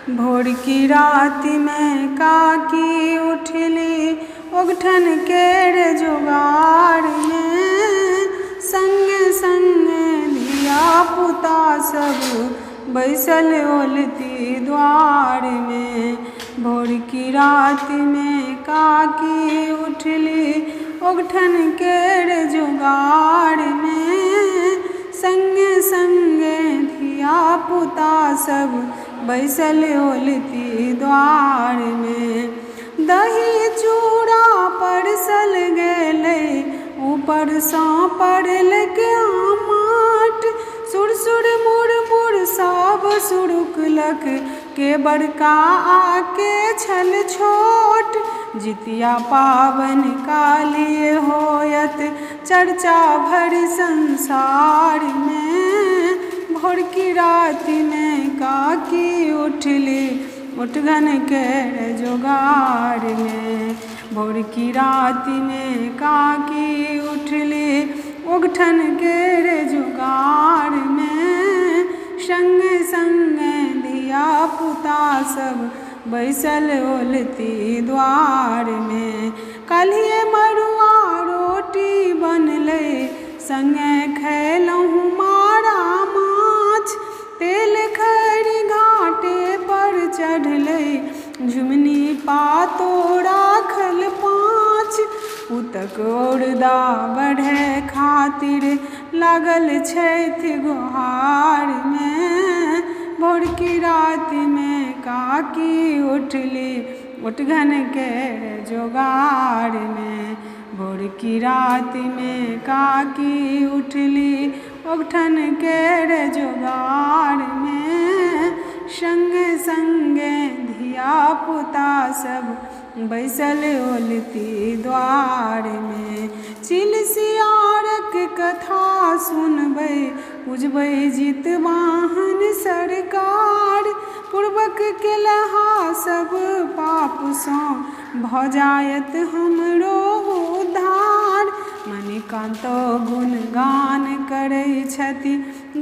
भोर की रात में काकी उठली उगठन केर जुगाड़ में। संगे संगे धिया पुता सब बैसल ओलती द्वार में। भोर की रात में काकी उठली उगठन केर जुगाड़ में। संगे संगे धिया पुता सब बैसल ओलती द्वार में। दही चूड़ा परसल गेलै ऊपर सँ पड़ल के आमाट। सुरसुर मुरमुर सब सुरुकलक के बड़का आके छल छोट। जितिया पावन कालिए होयत चर्चा भर संसार में। भोर की रात में काकी उठली उठगन केर जुगाड़ में। भोर की रात में काकी उठली उगठन केर जुगाड़ में। संगे संगे धिया पुता सब बैसल ओलती द्वार में। कल्हिए मड़ुआ रोटी बनलै संगे खैलहुँ मारा माछ। तेल खरी घाटे पर चढ़लै झुमनी पातो राखल पाँच। पुतक औरदा बढ़ै खातिर लागल छथि गोहार में। भोर की रात में काकी उठली उठगन केर जुगाड़ में। भोर की रात में काकी उठली उगठन केर जुगाड़ में। संगे संगे धिया पुता सब बैसल ओलती द्वार में। चिल सियारक कथा सुनबै पूजबै जितवाहन सरकार। पूर्वक केलहा सब पाप सँ भऽ जायत हमरो उद्धार। मणिकान्तो गुणगान करै छथि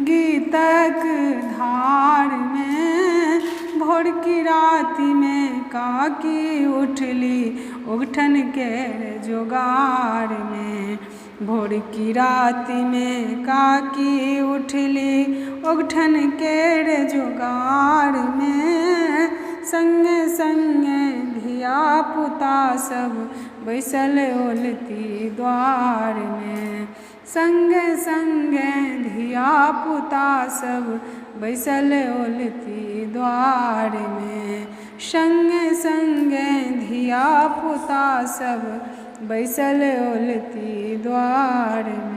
गीतक धार में। भोर की रात में काकी उठली उगठन केर जुगाड़ में। भोर की रात में काकी उठली उगठन केर जुगाड़ में। संगे संगे धिया पुता सब बैसल ओलती द्वार में। संगे संगे धिया पुता सब बैसल ओलती द्वार में। संगे संगे धिया पुता सब बैसल ओलती द्वार में।